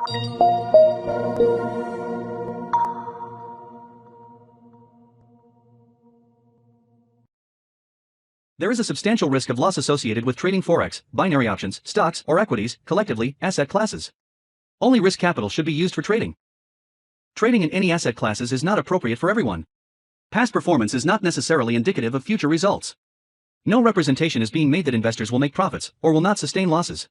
There is a substantial risk of loss associated with trading forex, binary options, stocks, or equities, collectively, asset classes. Only risk capital should be used for trading. Trading in any asset classes is not appropriate for everyone. Past performance is not necessarily indicative of future results. No representation is being made that investors will make profits or will not sustain losses.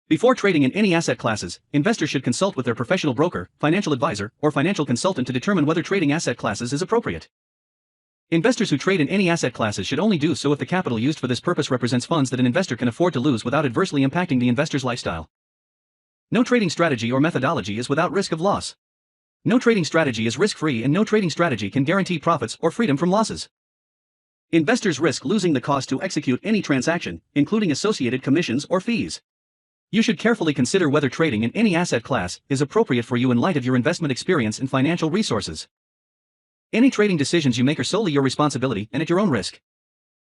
Before trading in any asset classes, investors should consult with their professional broker, financial advisor, or financial consultant to determine whether trading asset classes is appropriate. Investors who trade in any asset classes should only do so if the capital used for this purpose represents funds that an investor can afford to lose without adversely impacting the investor's lifestyle. No trading strategy or methodology is without risk of loss. No trading strategy is risk-free, and no trading strategy can guarantee profits or freedom from losses. Investors risk losing the cost to execute any transaction, including associated commissions or fees. You should carefully consider whether trading in any asset class is appropriate for you in light of your investment experience and financial resources. Any trading decisions you make are solely your responsibility and at your own risk.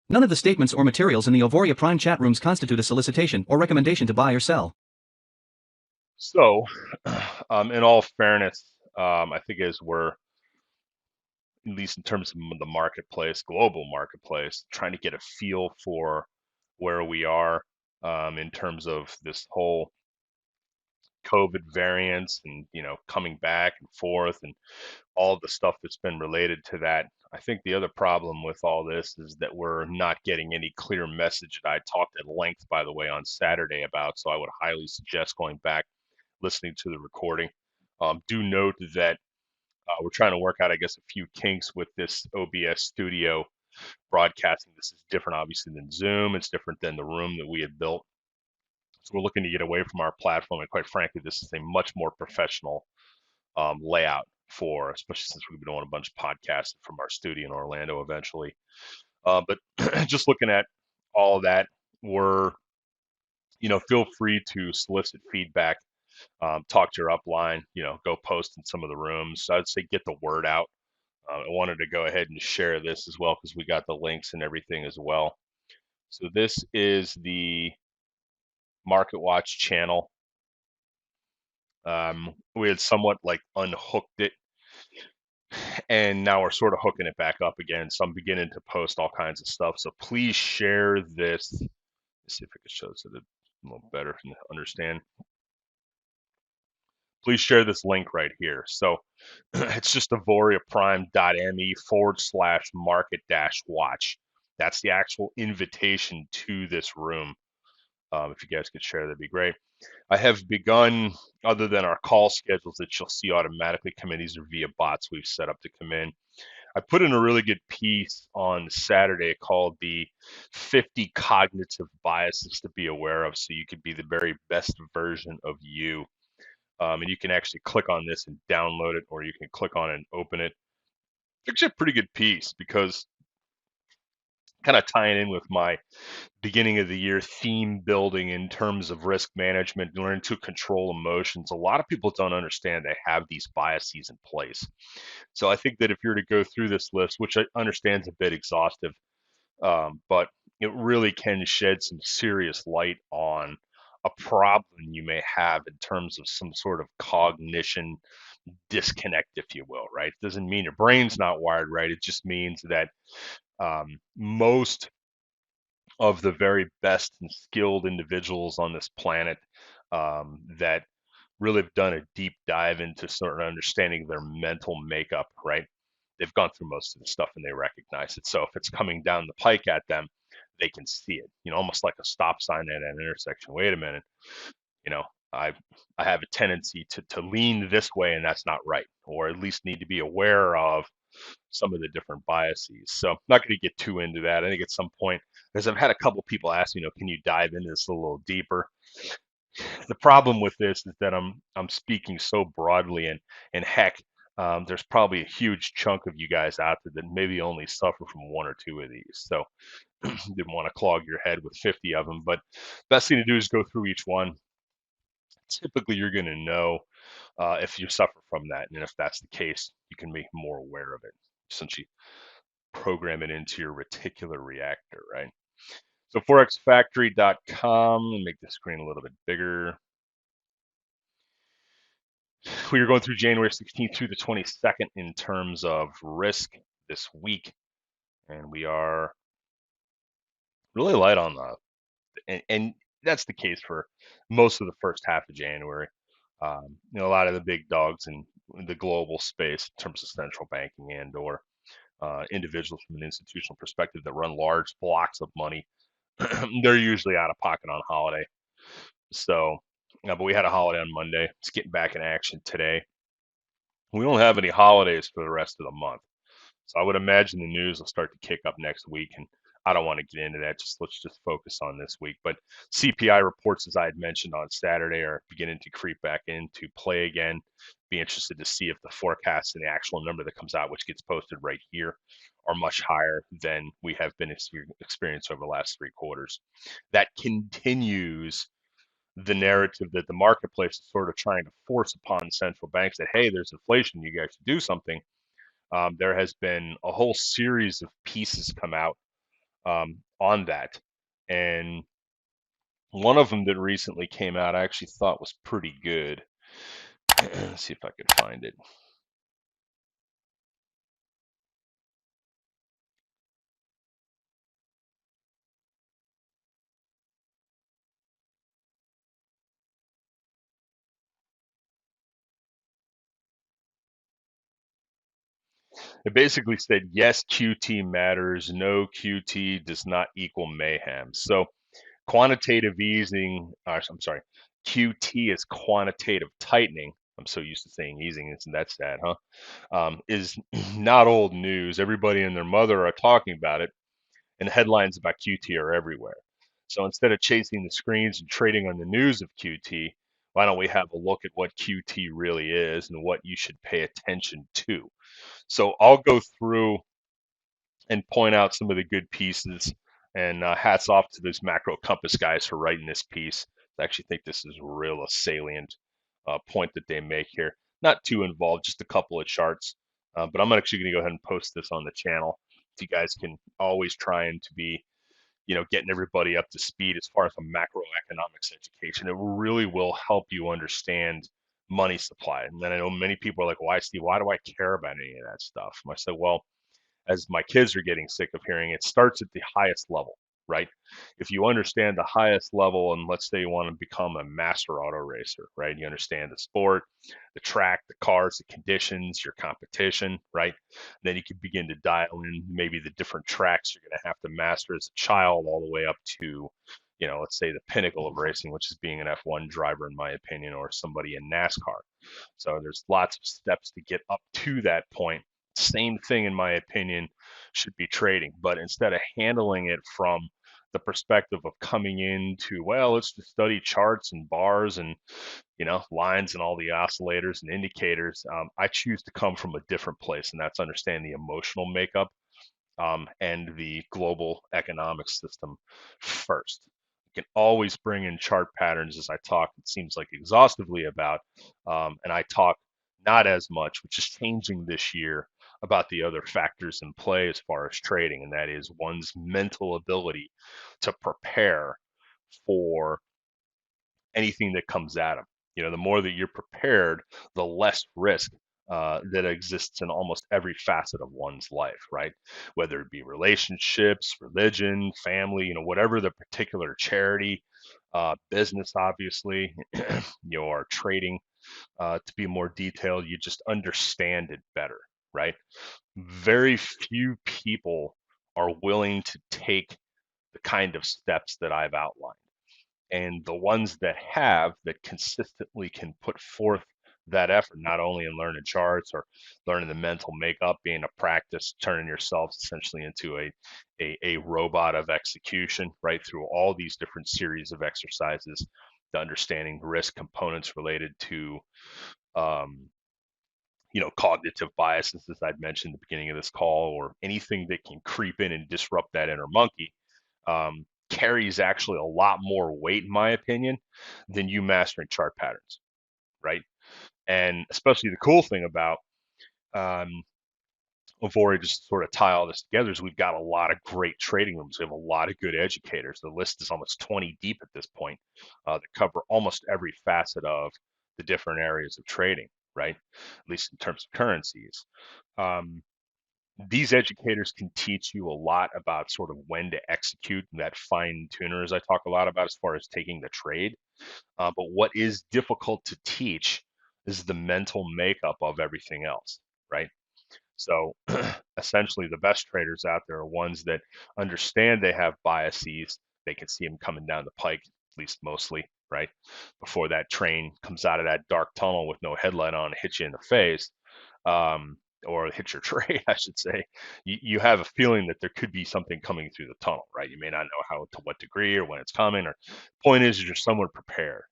None of the statements or materials in the Auvoria Prime chat rooms constitute a solicitation or recommendation to buy or sell. So, in all fairness, I think as we're, at least in terms of the marketplace, global marketplace, trying to get a feel for where we are in terms of this whole COVID variants and, coming back and forth and all the stuff that's been related to that. I think the other problem with all this is that we're not getting any clear message that I talked at length, by the way, on Saturday about. So I would highly suggest going back, listening to the recording. Do note that we're trying to work out, I guess, a few kinks with this OBS studio broadcasting. This is different, obviously, than Zoom. It's different than the room that we had built. So we're looking to get away from our platform. And quite frankly, this is a much more professional layout for, especially since we've been doing a bunch of podcasts from our studio in Orlando eventually. But just looking at all of that, we're, feel free to solicit feedback, talk to your upline, go post in some of the rooms. So I'd say get the word out. I wanted to go ahead and share this as well because we got the links and everything as well. So this is the Market Watch channel. We had somewhat like unhooked it, and now we're sort of hooking it back up again. So I'm beginning to post all kinds of stuff. So please share this. Let's see if it shows it a little better to understand. Please share this link right here. So it's just avoriaprime.me/market-watch. That's the actual invitation to this room. If you guys could share, that'd be great. I have begun, other than our call schedules that you'll see automatically come in, these are via bots we've set up to come in. I put in a really good piece on Saturday called the 50 cognitive biases to be aware of so you could be the very best version of you. And you can actually click on this and download it, or you can click on it and open it. It's actually a pretty good piece because kind of tying in with my beginning of the year theme building in terms of risk management, learning to control emotions. A lot of people don't understand they have these biases in place. So I think that if you're to go through this list, which I understand is a bit exhaustive, but it really can shed some serious light on a problem you may have in terms of some sort of cognition disconnect, if you will, right? It doesn't mean your brain's not wired right. It just means that most of the very best and skilled individuals on this planet that really have done a deep dive into sort of understanding their mental makeup, right? They've gone through most of the stuff and they recognize it. So if it's coming down the pike at them, they can see it, almost like a stop sign at an intersection. Wait a minute, I have a tendency to lean this way and that's not right, or at least need to be aware of some of the different biases. So I'm not going to get too into that. I think at some point, because I've had a couple people ask, can you dive into this a little deeper? The problem with this is that I'm speaking so broadly, and heck, there's probably a huge chunk of you guys out there that maybe only suffer from one or two of these. So didn't want to clog your head with 50 of them, but best thing to do is go through each one. Typically, you're going to know if you suffer from that, and if that's the case, you can make more aware of it. Essentially, program it into your reticular reactor, right? So forexfactory.com, make the screen a little bit bigger. we are going through January 16th through the 22nd in terms of risk this week, and we are really light on the, and that's the case for most of the first half of January. A lot of the big dogs in the global space in terms of central banking and or individuals from an institutional perspective that run large blocks of money, they're usually out of pocket on holiday. So, but we had a holiday on Monday. It's getting back in action today. We don't have any holidays for the rest of the month. So I would imagine the news will start to kick up next week, and I don't want to get into that. Let's just focus on this week. But CPI reports, as I had mentioned on Saturday, are beginning to creep back into play again. Be interested to see if the forecast and the actual number that comes out, which gets posted right here, are much higher than we have been experienced over the last 3 quarters. That continues the narrative that the marketplace is sort of trying to force upon central banks that, hey, there's inflation, you guys should do something. There has been a whole series of pieces come out on that. And one of them that recently came out, I actually thought was pretty good. Let's see if I can find it. It basically said, yes, QT matters. No, QT does not equal mayhem. So quantitative easing, I'm sorry, QT is quantitative tightening. I'm so used to saying easing, isn't that sad, huh? Is not old news. Everybody and their mother are talking about it, and headlines about QT are everywhere. So instead of chasing the screens and trading on the news of QT, why don't we have a look at what QT really is and what you should pay attention to? So I'll go through and point out some of the good pieces. And hats off to those macro compass guys for writing this piece. I actually think this is real a salient point that they make here. Not too involved, just a couple of charts. But I'm actually going to go ahead and post this on the channel. So you guys can always trying to be, getting everybody up to speed as far as a macroeconomics education. It really will help you understand money supply. And then I know many people are like, why, Steve, why do I care about any of that stuff? And I said, well, as my kids are getting sick of hearing, it starts at the highest level, right? If you understand the highest level, and let's say you want to become a master auto racer, right? You understand the sport, the track, the cars, the conditions, your competition, right? Then you can begin to dial in maybe the different tracks you're going to have to master as a child, all the way up to, let's say the pinnacle of racing, which is being an F1 driver, in my opinion, or somebody in NASCAR. So there's lots of steps to get up to that point. Same thing, in my opinion, should be trading. But instead of handling it from the perspective of coming into, well, let's just study charts and bars and, lines and all the oscillators and indicators, I choose to come from a different place, and that's understanding the emotional makeup and the global economic system first. You can always bring in chart patterns, as I talk, it seems like exhaustively about, and I talk not as much, which is changing this year, about the other factors in play as far as trading, and that is one's mental ability to prepare for anything that comes at them. The more that you're prepared, the less risk that exists in almost every facet of one's life, right? Whether it be relationships, religion, family, whatever the particular charity, business, obviously, your trading, to be more detailed, you just understand it better, right? Very few people are willing to take the kind of steps that I've outlined. And the ones that have, that consistently can put forth that effort, not only in learning charts or learning the mental makeup, being a practice, turning yourselves essentially into a robot of execution, right, through all these different series of exercises, the understanding risk components related to cognitive biases, as I'd mentioned at the beginning of this call, or anything that can creep in and disrupt that inner monkey, carries actually a lot more weight, in my opinion, than you mastering chart patterns, right? And especially the cool thing about Auvoria, just to sort of tie all this together, is we've got a lot of great trading rooms. We have a lot of good educators. The list is almost 20 deep at this point that cover almost every facet of the different areas of trading. right? At least in terms of currencies. Um, these educators can teach you a lot about sort of when to execute that fine tuner, as I talk a lot about, as far as taking the trade. But what is difficult to teach is the mental makeup of everything else, right? So essentially, the best traders out there are ones that understand they have biases. They can see them coming down the pike, at least mostly, right? Before that train comes out of that dark tunnel with no headlight on, hits you in the face, um, or hit your trade, I should say. You have a feeling that there could be something coming through the tunnel, right? You may not know how, to what degree, or when it's coming. Or point is, you're somewhat prepared.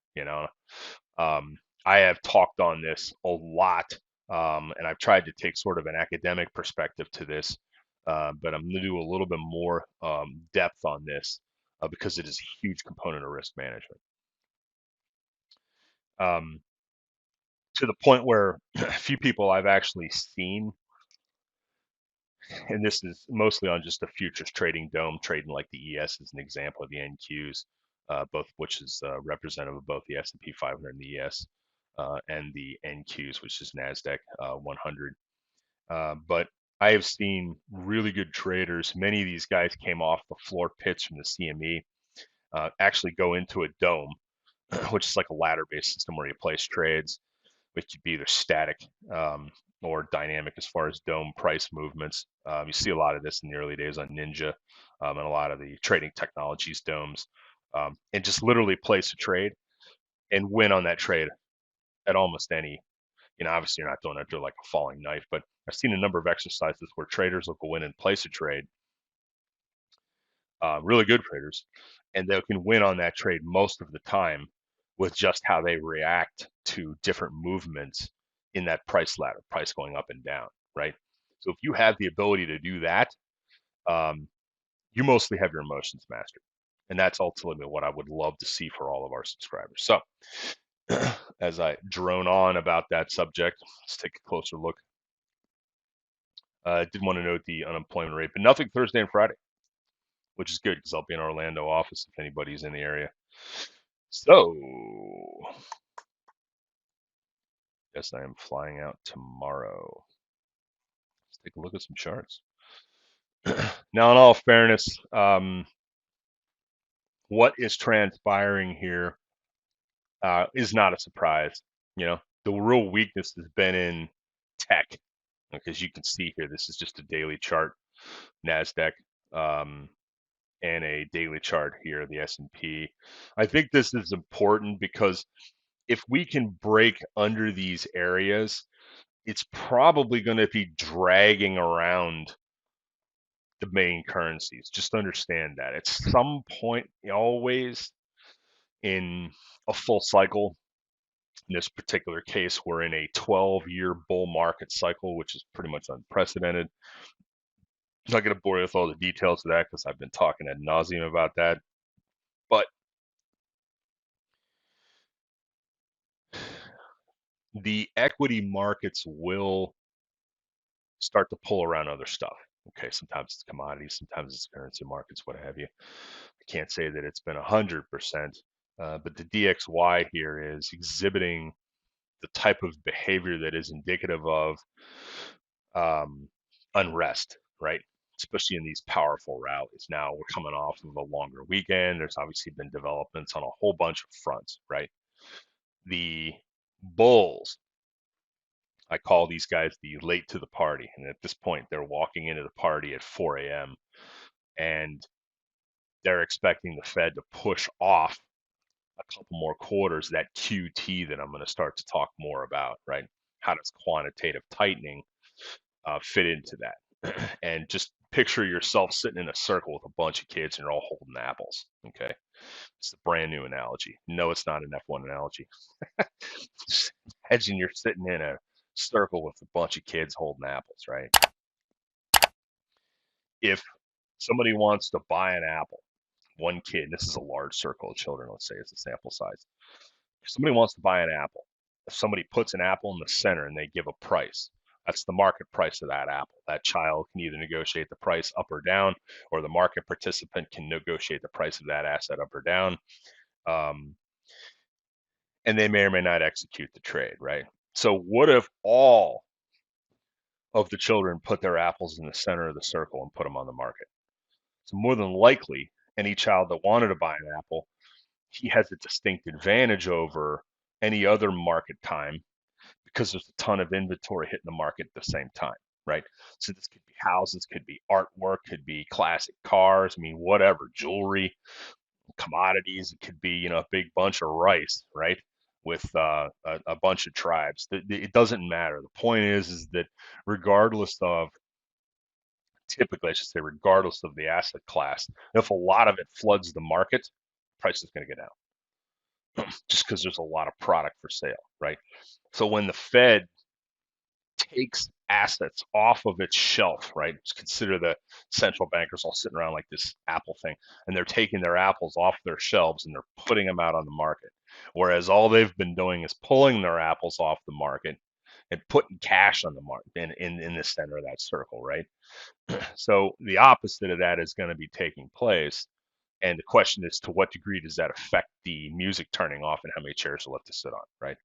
Um, I have talked on this a lot, and I've tried to take sort of an academic perspective to this, but I'm going to do a little bit more depth on this because it is a huge component of risk management. Um, to the point where a few people I've actually seen, and this is mostly on just the futures trading dome, trading like the ES as an example of the NQs, both which is representative of both the S&P 500 and the ES, and the NQs, which is NASDAQ 100. But I have seen really good traders. Many of these guys came off the floor pits from the CME, actually go into a dome, which is like a ladder-based system where you place trades, which could be either static or dynamic as far as dome price movements. You see a lot of this in the early days on Ninja and a lot of the trading technologies domes, and just literally place a trade and win on that trade at almost any. Obviously you're not doing it through like a falling knife, but I've seen a number of exercises where traders will go in and place a trade, really good traders, and they can win on that trade most of the time with just how they react to different movements in that price ladder, price going up and down, right? So if you have the ability to do that, um, you mostly have your emotions mastered. And that's ultimately what I would love to see for all of our subscribers. So as I drone on about that subject, let's take a closer look. I did want to note the unemployment rate, but nothing Thursday and Friday, which is good because I'll be in Orlando office if anybody's in the area. So, yes, I am flying out tomorrow. Let's take a look at some charts. Now, in all fairness, what is transpiring here is not a surprise. The real weakness has been in tech, because you can see here, this is just a daily chart, NASDAQ, and a daily chart here, the S&P. I think this is important because if we can break under these areas, it's probably going to be dragging around the main currencies. Just understand that at some point, always in a full cycle, in this particular case, we're in a 12-year bull market cycle, which is pretty much unprecedented. I'm not going to bore you with all the details of that because I've been talking ad nauseum about that. But the equity markets will start to pull around other stuff. Okay, sometimes it's commodities, sometimes it's currency markets, what have you. I can't say that it's been 100%, but the DXY here is exhibiting the type of behavior that is indicative of unrest, right? Especially in these powerful rallies. Now we're coming off of a longer weekend. There's obviously been developments on a whole bunch of fronts, right? The bulls, I call these guys the late to the party. And at this point, they're walking into the party at 4 a.m. and they're expecting the Fed to push off a couple more quarters, that QT that I'm going to start to talk more about, right? How does quantitative tightening fit into that? And just picture yourself sitting in a circle with a bunch of kids and you're all holding apples, okay? It's a brand new analogy. No, it's not an F1 analogy. Just imagine you're sitting in a circle with a bunch of kids holding apples, right? If somebody wants to buy an apple, one kid, this is a large circle of children, let's say it's a sample size. If somebody wants to buy an apple, if somebody puts an apple in the center and they give a price, that's the market price of that apple. That child can either negotiate the price up or down, or the market participant can negotiate the price of that asset up or down. And they may or may not execute the trade, right? So what if all of the children put their apples in the center of the circle and put them on the market? So more than likely, any child that wanted to buy an apple, he has a distinct advantage over any other market time because there's a ton of inventory hitting the market at the same time, right? So this could be houses, could be artwork, could be classic cars, I mean, whatever, jewelry, commodities. It could be, a big bunch of rice, right? With a bunch of tribes. It doesn't matter. The point is that regardless of, typically, I should say, regardless of the asset class, if a lot of it floods the market, price is going to get down just because there's a lot of product for sale, right? So when the Fed takes assets off of its shelf, right? Just consider the central bankers all sitting around like this Apple thing, and they're taking their apples off their shelves and they're putting them out on the market. Whereas all they've been doing is pulling their apples off the market and putting cash on the market in the center of that circle, right? So the opposite of that is going to be taking place. And the question is, to what degree does that affect the music turning off and how many chairs are left to sit on, right?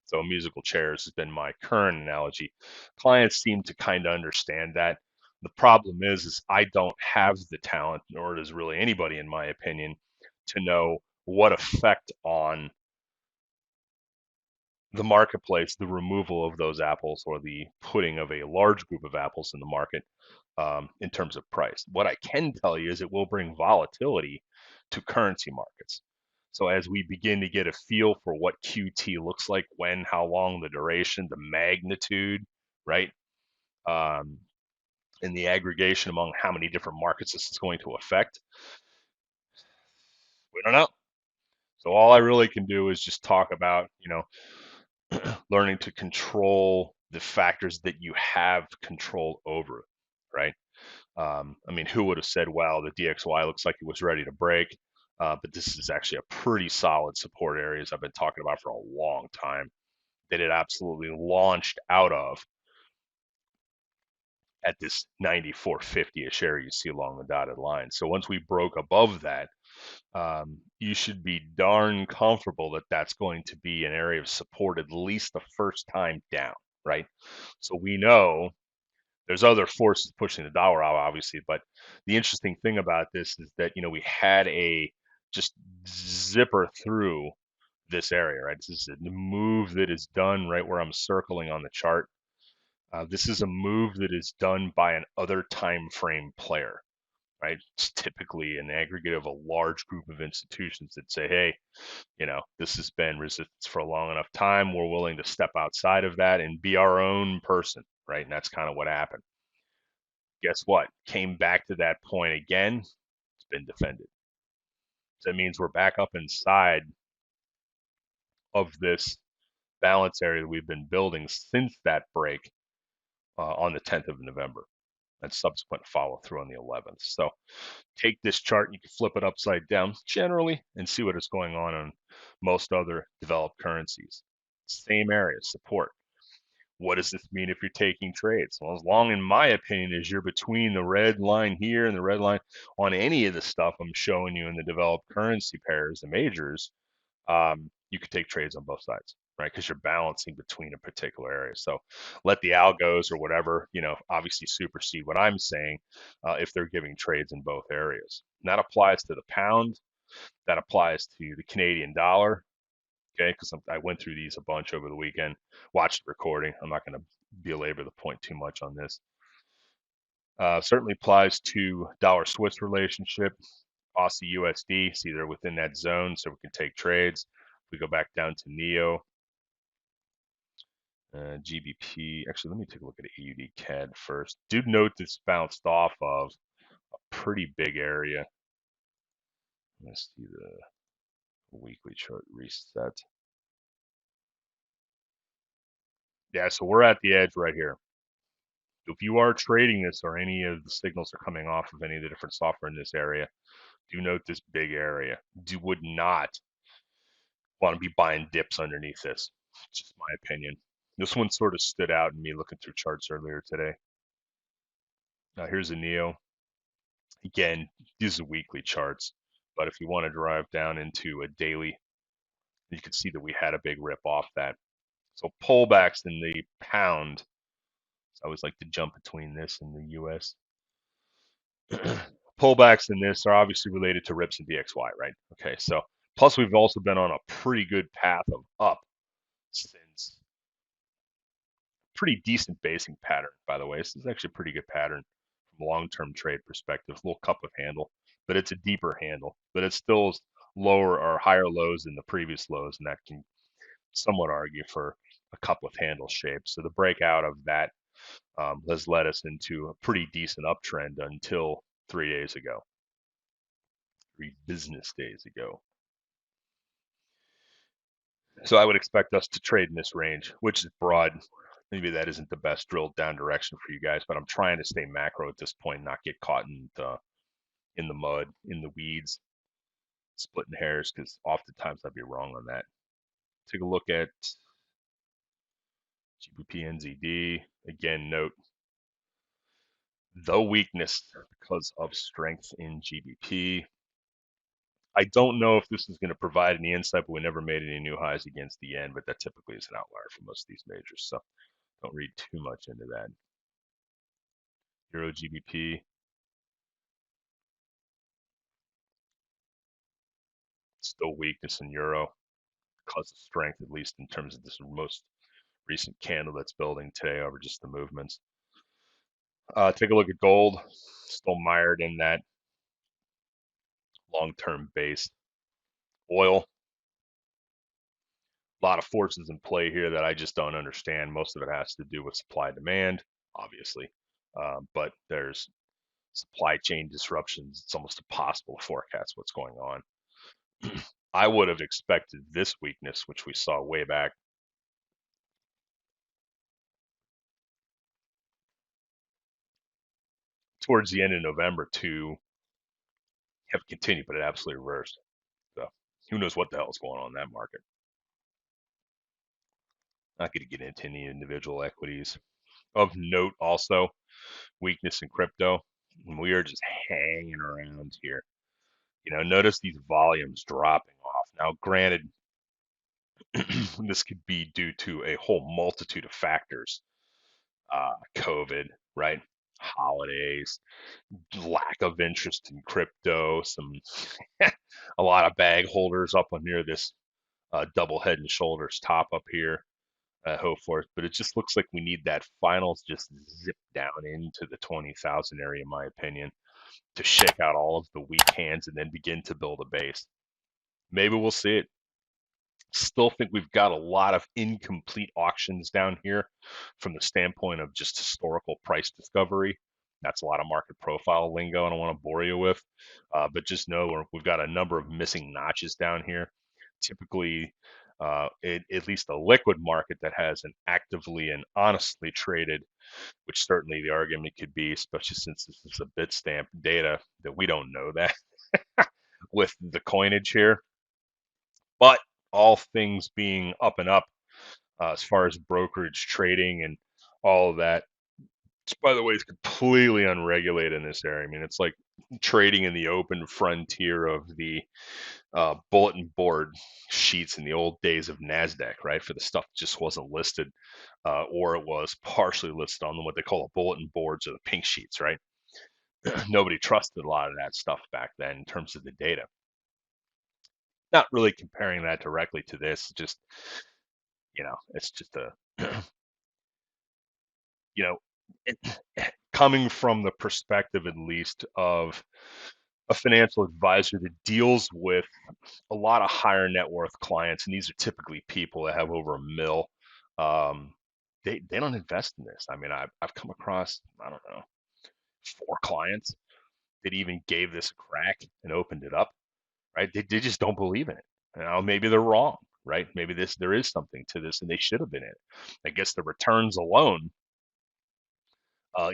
So musical chairs has been my current analogy. Clients seem to kind of understand that. The problem is I don't have the talent, nor does really anybody, in my opinion, to know what effect on the marketplace the removal of those apples or the putting of a large group of apples in the market in terms of price. What I can tell you is it will bring volatility to currency markets. So as we begin to get a feel for what QT looks like, when, how long, the duration, the magnitude, right? Um, and the aggregation among how many different markets this is going to affect, we don't know. So all I really can do is just talk about, learning to control the factors that you have control over, right? I mean, who would have said, wow, the DXY looks like it was ready to break? But this is actually a pretty solid support areas I've been talking about for a long time that it absolutely launched out of at this 94.50-ish area you see along the dotted line. So once we broke above that, you should be darn comfortable that that's going to be an area of support at least the first time down, right? So we know there's other forces pushing the dollar out, obviously, but the interesting thing about this is that we had a just zipper through this area, right? This is a move that is done right where I'm circling on the chart. This is a move that is done by an other time frame player, right? It's typically an aggregate of a large group of institutions that say, hey, this has been resistance for a long enough time. We're willing to step outside of that and be our own person, right? And that's kind of what happened. Guess what? Came back to that point again. It's been defended. So that means we're back up inside of this balance area that we've been building since that break on the 10th of November and subsequent follow through on the 11th. So take this chart and you can flip it upside down generally and see what is going on most other developed currencies. Same area, support. What does this mean if you're taking trades? Well, as long, in my opinion, as you're between the red line here and the red line on any of the stuff I'm showing you in the developed currency pairs, the majors, you could take trades on both sides, right? Because you're balancing between a particular area. So let the algos or whatever, obviously supersede what I'm saying if they're giving trades in both areas. And that applies to the pound. That applies to the Canadian dollar. Okay, because I went through these a bunch over the weekend. Watched the recording. I'm not going to belabor the point too much on this. Certainly applies to dollar Swiss relationship. Aussie USD, see they're within that zone, so we can take trades. We go back down to NEO, GBP. Actually, let me take a look at AUD CAD first. Do note this bounced off of a pretty big area. Let's see the weekly chart reset. Yeah, so we're at the edge right here. If you are trading this or any of the signals are coming off of any of the different software in this area, do note this big area. Would not want to be buying dips underneath this. It's just my opinion. This one sort of stood out in me looking through charts earlier today. Now here's a NEO. Again, these are weekly charts, but if you want to drive down into a daily, you can see that we had a big rip off that. So pullbacks in the pound. I always like to jump between this and the US. Pullbacks in this are obviously related to RIPS and DXY, right? Okay, so plus we've also been on a pretty good path of up since pretty decent basing pattern, by the way. This is actually a pretty good pattern from a long-term trade perspective. A little cup of handle, but it's a deeper handle, but it's still lower or higher lows than the previous lows, and that can somewhat argue for a cup of handle shape. So the breakout of that has led us into a pretty decent uptrend until 3 days ago, 3 business days ago. So I would expect us to trade in this range, which is broad. Maybe that isn't the best drilled down direction for you guys, but I'm trying to stay macro at this point, not get caught in the mud, in the weeds, splitting hairs, because oftentimes I'd be wrong on that. Take a look at GBP NZD. Again, note the weakness because of strength in GBP. I don't know if this is going to provide any insight, but we never made any new highs against the yen, but that typically is an outlier for most of these majors, so don't read too much into that. Euro GBP, still weakness in euro because of strength, at least in terms of this most recent candle that's building today over just the movements. Take a look at gold, still mired in that long-term base. Oil, a lot of forces in play here that I just don't understand. Most of it has to do with supply demand, obviously, but there's supply chain disruptions. It's almost impossible to forecast what's going on. I would have expected this weakness, which we saw way back towards the end of November, to have continued, but it absolutely reversed. So who knows what the hell is going on in that market? Not going to get into any individual equities. Of note, also, weakness in crypto. And we are just hanging around here. Notice these volumes dropping off. Now, granted, this could be due to a whole multitude of factors. COVID, right? Holidays, lack of interest in crypto, a lot of bag holders up on near this double head and shoulders top up here, hope for it. But it just looks like we need that final just zip down into the 20,000 area, in my opinion, to shake out all of the weak hands and then begin to build a base. Maybe we'll see it. Still think we've got a lot of incomplete auctions down here from the standpoint of just historical price discovery. That's a lot of market profile lingo I don't want to bore you with, but just know we've got a number of missing notches down here. Typically, at least a liquid market that has an actively and honestly traded, which certainly the argument could be, especially since this is a Bitstamp data, that we don't know that with the coinage here. But all things being up and up, as far as brokerage trading and all of that, which, by the way, is completely unregulated in this area. I mean, it's like trading in the open frontier of the bulletin board sheets in the old days of NASDAQ, right? For the stuff that just wasn't listed, or it was partially listed on what they call the bulletin boards or the pink sheets, right? Nobody trusted a lot of that stuff back then in terms of the data. Not really comparing that directly to this, just, it's just a, you know, it, coming from the perspective, at least, of a financial advisor that deals with a lot of higher net worth clients, and these are typically people that have over $1 million. They don't invest in this. I mean, I've come across, I don't know, 4 clients that even gave this a crack and opened it up, right? They just don't believe in it. Maybe they're wrong, right? Maybe there is something to this, and they should have been in it. I guess the returns alone,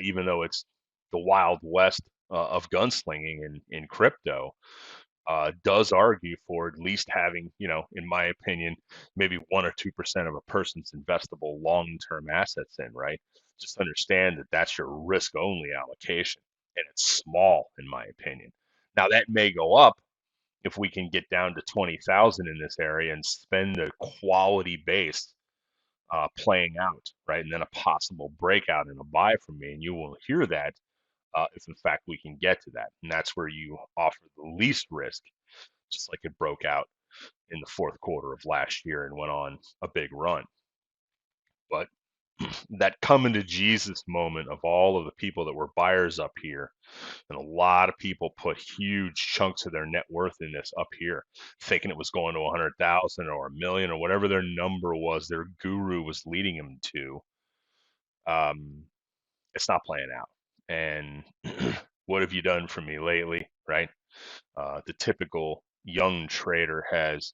even though it's the wild west of gunslinging in crypto, does argue for at least having, in my opinion, maybe 1 or 2% of a person's investable long-term assets in, right? Just understand that that's your risk-only allocation, and it's small, in my opinion. Now, that may go up if we can get down to 20,000 in this area and spend a quality base playing out, right? And then a possible breakout and a buy from me. And you will hear that if, in fact, we can get to that. And that's where you offer the least risk, just like it broke out in the fourth quarter of last year and went on a big run. But that coming to Jesus moment of all of the people that were buyers up here, and a lot of people put huge chunks of their net worth in this up here, thinking it was going to 100,000 or a million or whatever their number was, their guru was leading them to. It's not playing out. And what have you done for me lately, right? The typical young trader has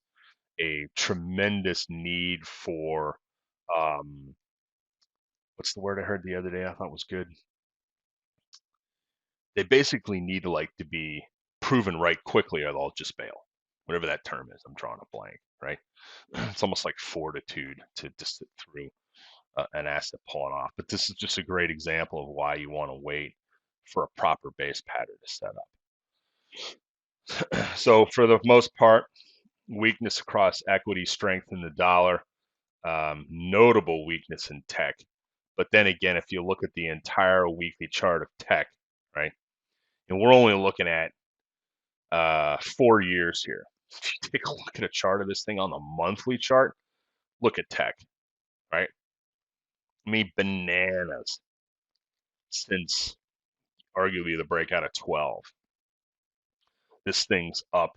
a tremendous need for what's the word I heard the other day I thought was good? They basically need to be proven right quickly or they'll just bail. Whatever that term is, I'm drawing a blank, right? It's almost like fortitude to sit through an asset pulling off. But this is just a great example of why you want to wait for a proper base pattern to set up. So for the most part, weakness across equity, strength in the dollar, notable weakness in tech. But then again, if you look at the entire weekly chart of tech, right, and we're only looking at 4 years here. If you take a look at a chart of this thing on the monthly chart, look at tech, right? I mean, bananas since arguably the breakout of 12. This thing's up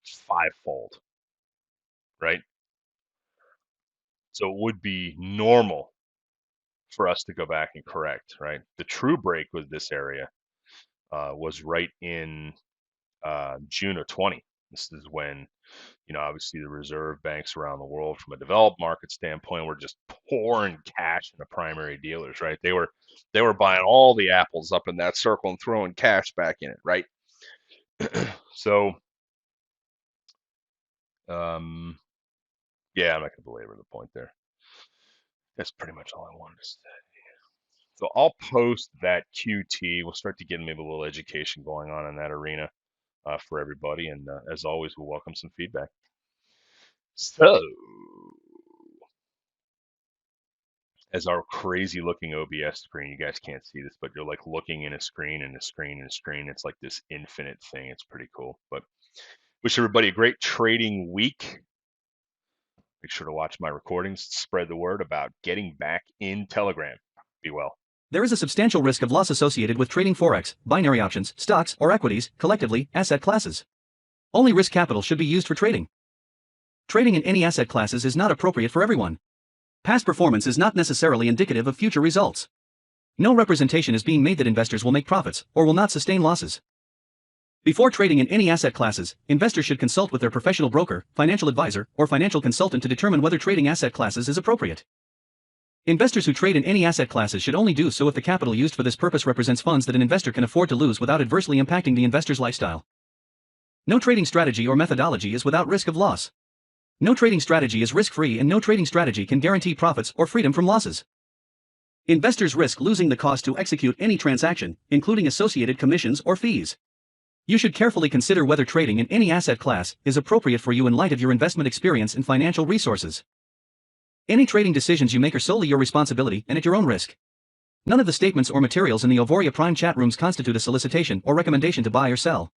fivefold, right? So it would be normal for us to go back and correct, right? The true break with this area was right in June of 20. This is when, obviously the reserve banks around the world from a developed market standpoint were just pouring cash into primary dealers, right? They were buying all the apples up in that circle and throwing cash back in it, right? So, yeah, I'm not gonna belabor the point there. That's pretty much all I wanted to say. So I'll post that QT. We'll start to get maybe a little education going on in that arena for everybody. And as always, we'll welcome some feedback. So, as our crazy looking OBS screen, you guys can't see this, but you're like looking in a screen and a screen and a screen. It's like this infinite thing. It's pretty cool. But wish everybody a great trading week. Make sure to watch my recordings, spread the word about getting back in Telegram. Be well. There is a substantial risk of loss associated with trading Forex, binary options, stocks, or equities, collectively, asset classes. Only risk capital should be used for trading. Trading in any asset classes is not appropriate for everyone. Past performance is not necessarily indicative of future results. No representation is being made that investors will make profits or will not sustain losses. Before trading in any asset classes, investors should consult with their professional broker, financial advisor, or financial consultant to determine whether trading asset classes is appropriate. Investors who trade in any asset classes should only do so if the capital used for this purpose represents funds that an investor can afford to lose without adversely impacting the investor's lifestyle. No trading strategy or methodology is without risk of loss. No trading strategy is risk-free, and no trading strategy can guarantee profits or freedom from losses. Investors risk losing the cost to execute any transaction, including associated commissions or fees. You should carefully consider whether trading in any asset class is appropriate for you in light of your investment experience and financial resources. Any trading decisions you make are solely your responsibility and at your own risk. None of the statements or materials in the Auvoria Prime chat rooms constitute a solicitation or recommendation to buy or sell.